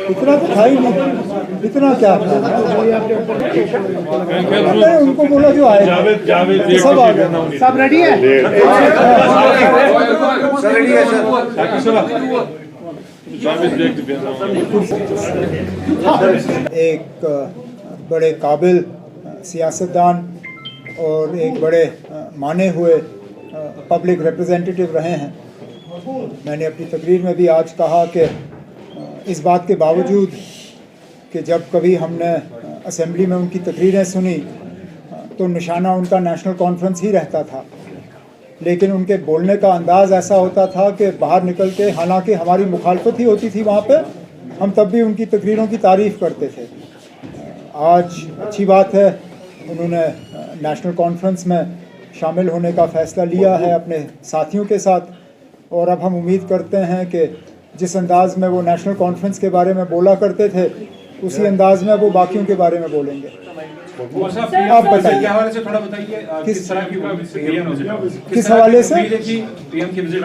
इतना तो था ही नहीं, इतना क्या था? उनको बोला जो आए सब आ गए, सब रेडी है। एक बड़े काबिल सियासतदान और एक बड़े माने हुए पब्लिक रिप्रेजेंटेटिव रहे हैं। मैंने अपनी तकरीर में भी आज कहा कि इस बात के बावजूद कि जब कभी हमने असेंबली में उनकी तकरीरें सुनी तो निशाना उनका नेशनल कॉन्फ्रेंस ही रहता था, लेकिन उनके बोलने का अंदाज़ ऐसा होता था कि बाहर निकल के, हालांकि हमारी मुखालफत ही होती थी वहाँ पे, हम तब भी उनकी तकरीरों की तारीफ़ करते थे। आज अच्छी बात है, उन्होंने नेशनल कॉन्फ्रेंस में शामिल होने का फ़ैसला लिया है अपने साथियों के साथ, और अब हम उम्मीद करते हैं कि जिस अंदाज़ में वो नेशनल कॉन्फ्रेंस के बारे में बोला करते थे उसी अंदाज़ में वो बाकियों के बारे में बोलेंगे। आप बताइए, थोड़ा बताइए किस तरह की किस हवाले से पीएम की विजिट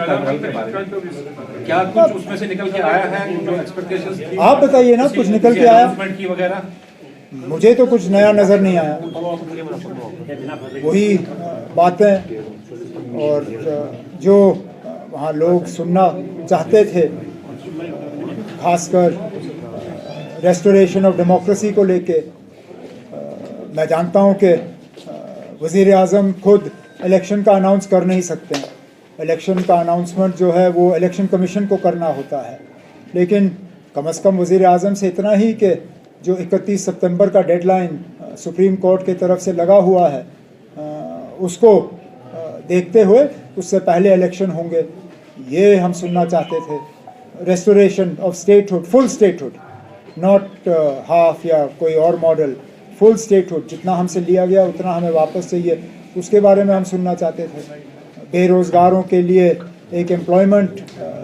क्या कुछ उसमें से निकल के आया है, जो एक्सपेक्टेशंस थी? आप बताइए ना, कुछ निकल के आया? की वगैरह मुझे तो कुछ नया नज़र नहीं आया, वही बातें और जो वहाँ लोग सुनना चाहते थे, खासकर रेस्टोरेशन ऑफ डेमोक्रेसी को लेके। मैं जानता हूँ कि वज़ीर आज़म खुद इलेक्शन का अनाउंस कर नहीं सकते हैं, इलेक्शन का अनाउंसमेंट जो है वो इलेक्शन कमीशन को करना होता है, लेकिन कम से कम वज़ीर आज़म से इतना ही कि जो 31 सितंबर का डेडलाइन सुप्रीम कोर्ट की तरफ से लगा हुआ है उसको देखते हुए उससे पहले इलेक्शन होंगे, ये हम सुनना चाहते थे। Restoration of statehood, full statehood, not half या कोई और मॉडल, फुल स्टेटहुड, जितना हमसे लिया गया उतना हमें वापस चाहिए, उसके बारे में हम सुनना चाहते थे। बेरोज़गारों के लिए एक एम्प्लॉयमेंट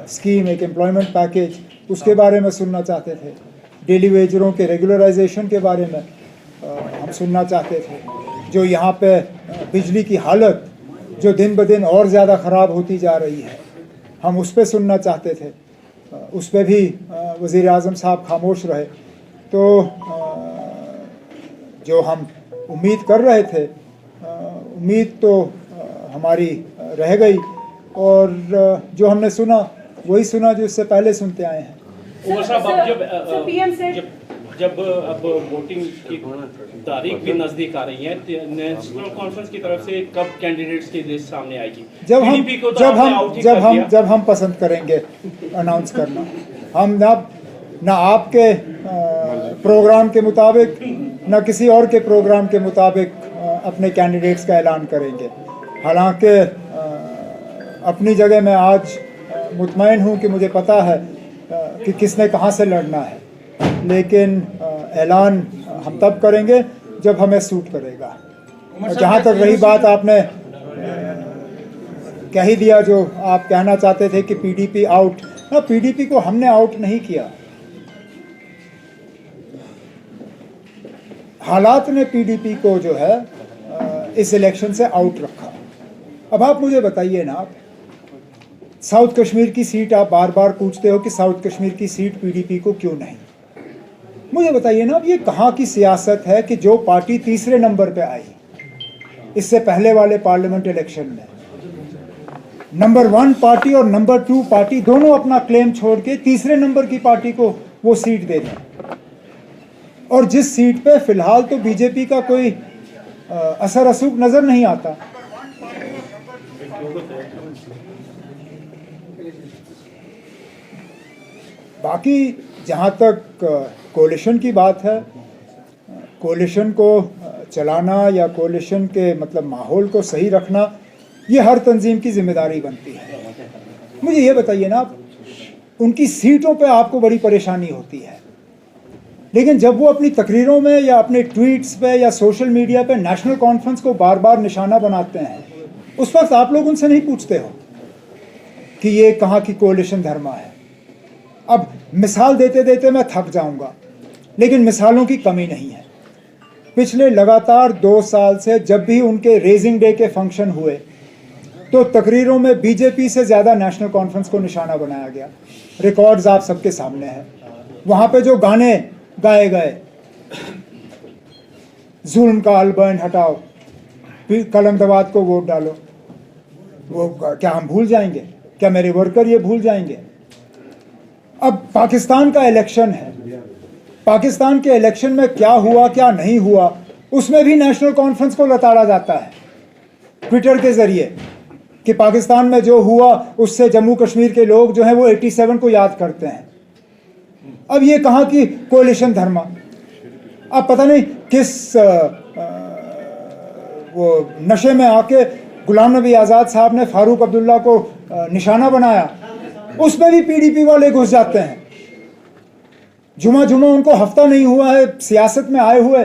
स्कीम, एक एम्प्लॉयमेंट पैकेज, उसके बारे में सुनना चाहते थे। डेली वेजरों के रेगुलराइजेशन के बारे में हम सुनना चाहते थे। जो यहाँ पे बिजली की हालत जो दिन ब दिन और ज़्यादा ख़राब होती जा रही है, हम उस पर सुनना चाहते थे। उस पर भी वज़ीर आज़म साहब खामोश रहे। तो जो हम उम्मीद कर रहे थे, उम्मीद तो हमारी रह गई, और जो हमने सुना वही सुना जो इससे पहले सुनते आए हैं। जब अब वोटिंग की तारीख भी नजदीक आ रही है, नेशनल कॉन्फ्रेंस की तरफ से कब कैंडिडेट्स की लिस्ट सामने आएगी? जब हम पसंद करेंगे अनाउंस करना, हम ना आपके प्रोग्राम के मुताबिक ना किसी और के प्रोग्राम के मुताबिक अपने कैंडिडेट्स का ऐलान करेंगे। हालांकि अपनी जगह मैं आज मुतमईन हूँ कि मुझे पता है कि किसने कहाँ से लड़ना है, लेकिन ऐलान हम तब करेंगे जब हमें सूट करेगा। और जहाँ तक रही बात, आपने कह ही दिया जो आप कहना चाहते थे कि पीडीपी आउट, ना, पीडीपी को हमने आउट नहीं किया, हालात ने पीडीपी को जो है इस इलेक्शन से आउट रखा। अब आप मुझे बताइए ना, आप साउथ कश्मीर की सीट, आप बार बार पूछते हो कि साउथ कश्मीर की सीट पीडीपी को क्यों नहीं, मुझे बताइए ना, अब ये कहाँ की सियासत है कि जो पार्टी तीसरे नंबर पे आई इससे पहले वाले पार्लियामेंट इलेक्शन में, नंबर 1 पार्टी और नंबर 2 पार्टी दोनों अपना क्लेम छोड़ के तीसरे नंबर की पार्टी को वो सीट दे दें, और जिस सीट पे फिलहाल तो बीजेपी का कोई असर रसूख नजर नहीं आता। बाकी जहाँ तक कोलिशन की बात है, कोलिशन को चलाना या कोलिशन के मतलब माहौल को सही रखना, ये हर तंजीम की जिम्मेदारी बनती है। मुझे ये बताइए ना, उनकी सीटों पे आपको बड़ी परेशानी होती है, लेकिन जब वो अपनी तकरीरों में या अपने ट्वीट्स पे या सोशल मीडिया पे नेशनल कॉन्फ्रेंस को बार बार निशाना बनाते हैं, उस वक्त आप लोग उनसे नहीं पूछते हो कि ये कहाँ की कोलिशन धर्मा है। अब मिसाल देते देते मैं थक जाऊंगा, लेकिन मिसालों की कमी नहीं है। पिछले लगातार 2 साल से जब भी उनके रेजिंग डे के फंक्शन हुए, तो तकरीरों में बीजेपी से ज़्यादा नेशनल कॉन्फ्रेंस को निशाना बनाया गया। रिकॉर्ड्स आप सबके सामने हैं। वहाँ पे जो गाने गाए गए, जुल्म का अलबर्न हटाओ, कलमदवाद को वोट डालो, वो क्या हम भूल जाएंगे? क्या मेरे वर्कर ये भूल जाएंगे? अब पाकिस्तान का इलेक्शन है, पाकिस्तान के इलेक्शन में क्या हुआ क्या नहीं हुआ उसमें भी नेशनल कॉन्फ्रेंस को लताड़ा जाता है ट्विटर के जरिए कि पाकिस्तान में जो हुआ उससे जम्मू कश्मीर के लोग जो हैं वो 87 को याद करते हैं। अब ये कहाँ की कोalition धर्मा? अब पता नहीं किस वो नशे में आके गुलाम नबी आज़ाद साहब ने फारूक अब्दुल्ला को निशाना बनाया, उसमें भी पीडीपी वाले घुस जाते हैं। जुमा उनको हफ्ता नहीं हुआ है सियासत में आए हुए,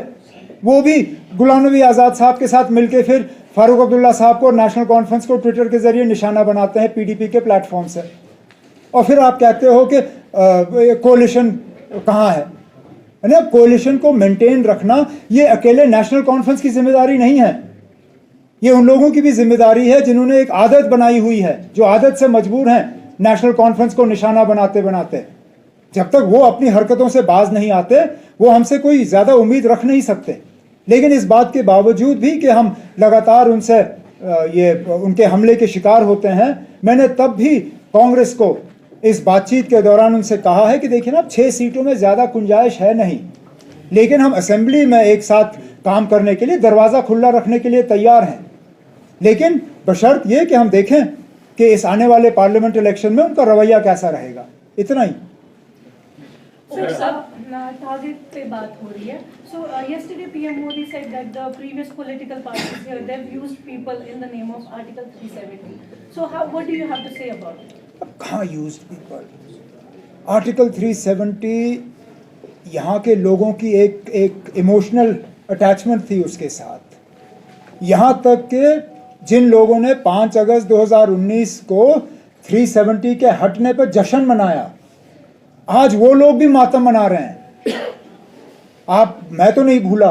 वो भी गुलाम नबी आज़ाद साहब के साथ मिलके फिर फारूक अब्दुल्ला साहब को नेशनल कॉन्फ्रेंस को ट्विटर के जरिए निशाना बनाते हैं पीडीपी के प्लेटफॉर्म से। और फिर आप कहते हो कि कोalition कहाँ है? ना, कोalition को मेंटेन रखना ये अकेले नेशनल कॉन्फ्रेंस की जिम्मेदारी नहीं है, ये उन लोगों की भी जिम्मेदारी है जिन्होंने एक आदत बनाई हुई है, जो आदत से मजबूर हैं नेशनल कॉन्फ्रेंस को निशाना बनाते बनाते। जब तक वो अपनी हरकतों से बाज नहीं आते वो हमसे कोई ज़्यादा उम्मीद रख नहीं सकते। लेकिन इस बात के बावजूद भी कि हम लगातार उनसे ये उनके हमले के शिकार होते हैं, मैंने तब भी कांग्रेस को इस बातचीत के दौरान उनसे कहा है कि देखिए ना, 6 सीटों में ज़्यादा गुंजाइश है नहीं, लेकिन हम असेंबली में एक साथ काम करने के लिए दरवाज़ा खुला रखने के लिए तैयार हैं, लेकिन बशर्त ये कि हम देखें कि इस आने वाले पार्लियामेंट इलेक्शन में उनका रवैया कैसा रहेगा। इतना ही। टारगेट पे बात हो रही है। So yesterday PM Modi said that the previous political parties here they've used people in the name of Article 370. So what do you have to say about it? अब कहाँ used people? आर्टिकल 370 यहाँ के लोगों की एक emotional attachment थी उसके साथ, यहाँ तक कि जिन लोगों ने 5 अगस्त 2019 को 370 के हटने पर जश्न मनाया, आज वो लोग भी मातम मना रहे हैं। मैं तो नहीं भूला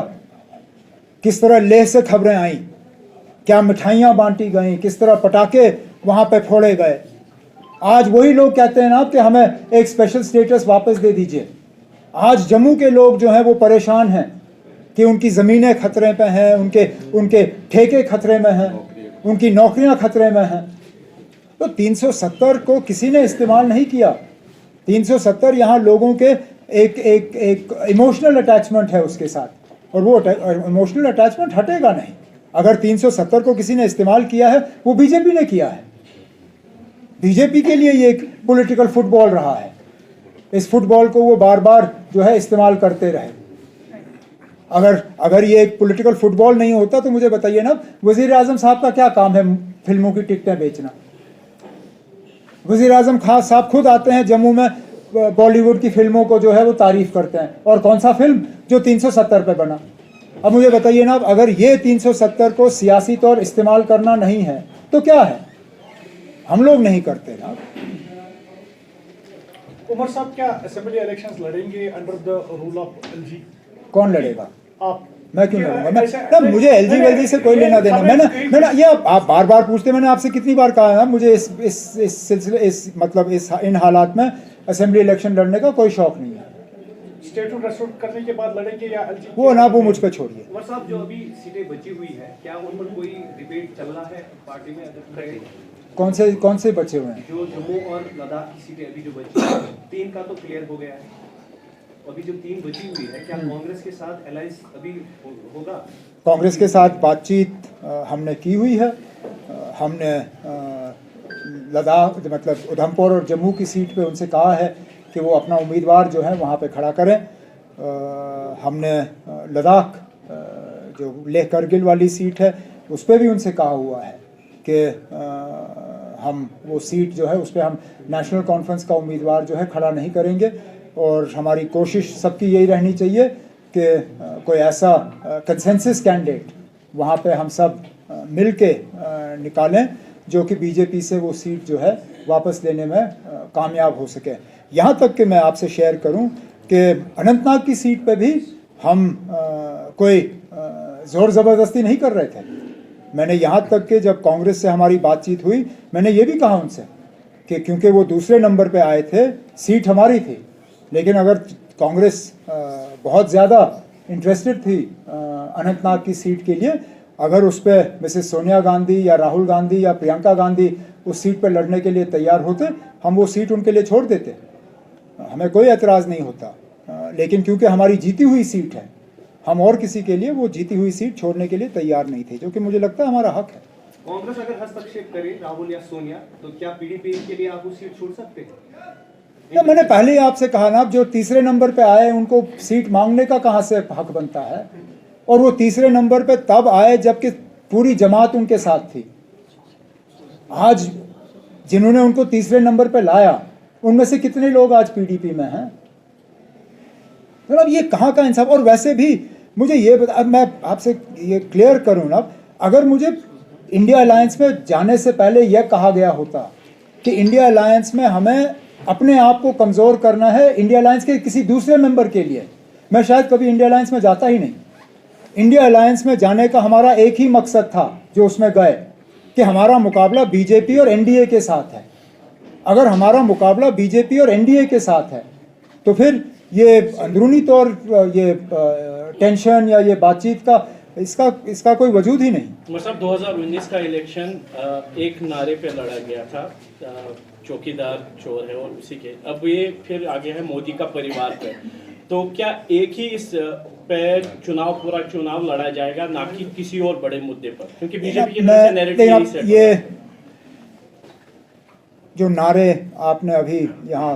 किस तरह लेह से खबरें आई, क्या मिठाइयाँ बांटी गई, किस तरह पटाखे वहाँ पे फोड़े गए। आज वही लोग कहते हैं ना कि हमें एक स्पेशल स्टेटस वापस दे दीजिए। आज जम्मू के लोग जो हैं वो परेशान हैं कि उनकी ज़मीनें खतरे पे हैं, उनके ठेके खतरे में हैं, उनकी नौकरियां खतरे में हैं। तो 370 को किसी ने इस्तेमाल नहीं किया। 370 यहाँ लोगों के एक इमोशनल अटैचमेंट है उसके साथ, और वो इमोशनल अटैचमेंट हटेगा नहीं। अगर 370 को किसी ने इस्तेमाल किया है वो बीजेपी ने किया है। बीजेपी के लिए ये एक पॉलिटिकल फुटबॉल रहा है। इस फुटबॉल को वो बार बार जो है इस्तेमाल करते रहे। अगर ये एक पॉलिटिकल फुटबॉल नहीं होता तो मुझे बताइए ना, वजीर आजम साहब का क्या काम है फिल्मों की टिकटें बेचना? वजीर आजम खान साहब खुद आते हैं जम्मू में, बॉलीवुड की फिल्मों को जो है वो तारीफ करते हैं, और कौन सा फिल्म जो 370 पे बना। अब मुझे बताइए ना, अगर ये 370 को सियासी तौर इस्तेमाल करना नहीं है तो क्या है? हम लोग नहीं करते ना। उमर साहब क्या असेंबली इलेक्शंस लड़ेंगे under the rule of LG? कौन लड़ेगा? आप। मैं क्यों लड़ूंगा? मुझे एलजी वेलजी से कोई लेना देना। मैंने ये आप बार बार पूछते, मैंने आपसे कितनी बार कहा है, मुझे इस सिलसिले इन हालात में असेंबली इलेक्शन लड़ने का कोई शौक नहीं है। स्टेटहुड रेस्टोर करने के बाद लड़ेंगे या एलजी? वो मुझ पे छोड़िए। उमर साहब, जो अभी सीटें बची हुई है, क्या उन पर कोई डिबेट चल रहा है पार्टी में? कौन से बचे हुए हैं? जो जम्मू और लद्दाख की सीटें अभी जो बची हैं, 3 का तो क्लियर हो गया है, अभी जो 3 बची हुई है, क्या कांग्रेस के साथ अलायंस अभी होगा? कांग्रेस के साथ बातचीत हमने की हुई है। हमने लद्दाख मतलब उधमपुर और जम्मू की सीट पे उनसे कहा है कि वो अपना उम्मीदवार जो है वहाँ पे खड़ा करें। हमने लद्दाख जो लेह करगिल वाली सीट है उस पर भी उनसे कहा हुआ है कि हम वो सीट जो है उस पर हम नेशनल कॉन्फ्रेंस का उम्मीदवार जो है खड़ा नहीं करेंगे, और हमारी कोशिश सबकी यही रहनी चाहिए कि कोई ऐसा कंसेंसस कैंडिडेट वहाँ पे हम सब मिल के निकालें जो कि बीजेपी से वो सीट जो है वापस लेने में कामयाब हो सके। यहाँ तक कि मैं आपसे शेयर करूँ कि अनंतनाग की सीट पे भी हम कोई ज़ोर ज़बरदस्ती नहीं कर रहे थे। मैंने यहाँ तक कि जब कांग्रेस से हमारी बातचीत हुई, मैंने ये भी कहा उनसे कि क्योंकि वो दूसरे नंबर पे आए थे, सीट हमारी थी, लेकिन अगर कांग्रेस बहुत ज़्यादा इंटरेस्टेड थी अनंतनाग की सीट के लिए, अगर उस पर मिसेस सोनिया गांधी या राहुल गांधी या प्रियंका गांधी उस सीट पर लड़ने के लिए तैयार होते, हम वो सीट उनके लिए छोड़ देते, हमें कोई एतराज़ नहीं होता। लेकिन क्योंकि हमारी जीती हुई सीट है, हम और किसी के लिए वो जीती हुई सीट छोड़ने के लिए तैयार नहीं थे, जो कि मुझे लगता है हमारा हक है। कांग्रेस अगर हस्तक्षेप करे राहुल या सोनिया, तो क्या पीडीपी के लिए आप वो सीट छोड़ सकते हैं? तो मैंने पहले ही आपसे कहा ना, जो तीसरे नंबर पे आए उनको सीट मांगने का कहाँ से हक बनता है? और वो तीसरे नंबर पे तब आए जबकि पूरी जमात उनके साथ थी। आज जिन्होंने उनको तीसरे नंबर पे लाया, उनमें से कितने लोग आज पीडीपी में हैं? मतलब ये कहाँ का इंसाफ? और वैसे भी मुझे ये बता, अब मैं आपसे ये क्लियर करूँ ना, अगर मुझे इंडिया अलायंस में जाने से पहले यह कहा गया होता कि इंडिया अलायंस में हमें अपने आप को कमज़ोर करना है इंडिया अलायंस के किसी दूसरे मेंबर के लिए, मैं शायद कभी इंडिया अलायंस में जाता ही नहीं। इंडिया अलायंस में जाने का हमारा एक ही मकसद था जो उसमें गए, कि हमारा मुकाबला बीजेपी और एनडीए के साथ है। अगर हमारा मुकाबला बीजेपी और एनडीए के साथ है तो फिर ये अंदरूनी तौर ये टेंशन या ये बातचीत का इसका कोई वजूद ही नहीं। मतलब 2019 का इलेक्शन एक नारे पे लड़ा गया था, चौकीदार चोर है, और उसी के अब ये फिर आगे है मोदी का परिवार पे। तो क्या एक ही इस पे पूरा चुनाव लड़ा जाएगा, ना कि किसी और बड़े मुद्दे पर? क्योंकि बीजेपी की तरफ से नैरेटिव यही सेट ये जो नारे आपने अभी यहाँ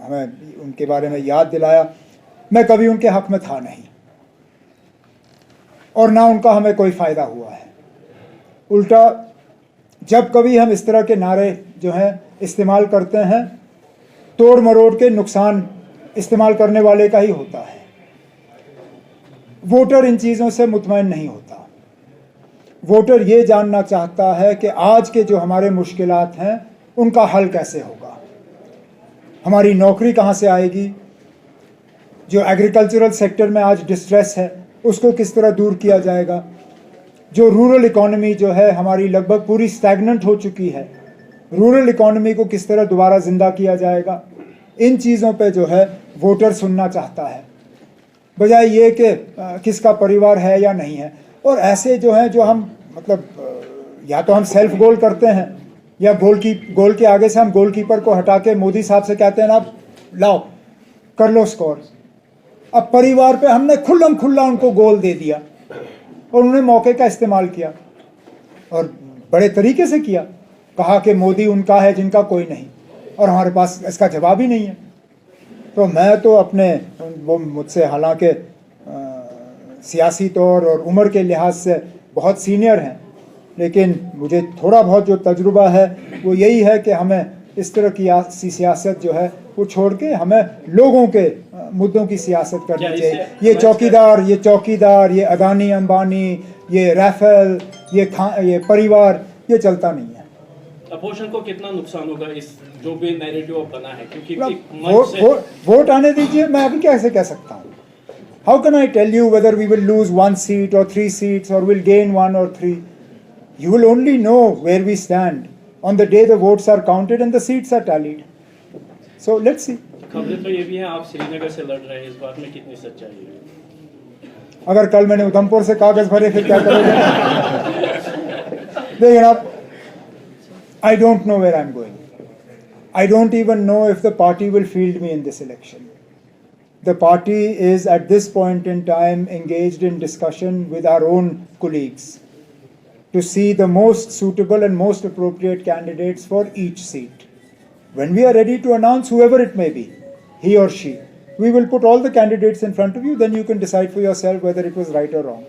हमें उनके बारे में याद दिलाया, मैं कभी उनके हक में था नहीं और ना उनका हमें कोई फ़ायदा हुआ है। उल्टा जब कभी हम इस तरह के नारे जो हैं इस्तेमाल करते हैं, तोड़ मरोड़ के नुकसान इस्तेमाल करने वाले का ही होता है। वोटर इन चीज़ों से मुतमईन नहीं होता। वोटर ये जानना चाहता है कि आज के जो हमारे मुश्किलात हैं उनका हल कैसे होगा, हमारी नौकरी कहाँ से आएगी, जो एग्रीकल्चरल सेक्टर में आज डिस्ट्रेस है उसको किस तरह दूर किया जाएगा, जो रूरल इकॉनमी जो है हमारी लगभग पूरी स्टैग्नेंट हो चुकी है, रूरल इकॉनमी को किस तरह दोबारा ज़िंदा किया जाएगा। इन चीज़ों पे जो है वोटर सुनना चाहता है, बजाय ये कि किसका परिवार है या नहीं है। और ऐसे जो हैं, जो हम मतलब या तो हम सेल्फ गोल करते हैं या गोल के आगे से हम गोलकीपर को हटा के मोदी साहब से कहते हैं ना लाओ कर लो स्कोर। अब परिवार पे हमने खुल्लम खुल्ला उनको गोल दे दिया और उन्होंने मौके का इस्तेमाल किया और बड़े तरीके से किया, कहा कि मोदी उनका है जिनका कोई नहीं, और हमारे पास इसका जवाब ही नहीं है। तो मैं तो अपने, वो मुझसे हालांकि सियासी तौर और उम्र के लिहाज से बहुत सीनियर हैं, लेकिन मुझे थोड़ा बहुत जो तजुर्बा है वो यही है कि हमें इस तरह की सियासत जो है वो छोड़ के हमें लोगों के मुद्दों की सियासत करनी चाहिए। ये चौकीदार, ये अदानी अंबानी, ये राफेल, ये परिवार, ये चलता नहीं है। अपोजिशन को कितना नुकसान होगा इस जो भी नैरेटिव बना है? क्योंकि वोट आने दीजिए, मैं अभी कैसे कह सकता हूँ? How can I tell you whether we will lose 1 seat or 3 seats or will gain 1 or 3? You will only know where we stand on the day the votes are counted and the seats are tallied. So let's see. खबरें तो ये भी हैं आप श्रीनगर से लड़ रहे हैं, इस बात में कितनी सच्चाई है? अगर कल मैंने उधमपुर से कागज भरे फिर क्या करोगे? देखिए आप, I don't know where I'm going. I don't even know if the party will field me in this election. The party is at this point in time engaged in discussion with our own colleagues to see the most suitable and most appropriate candidates for each seat. When we are ready to announce whoever it may be, he or she, we will put all the candidates in front of you, then you can decide for yourself whether it was right or wrong.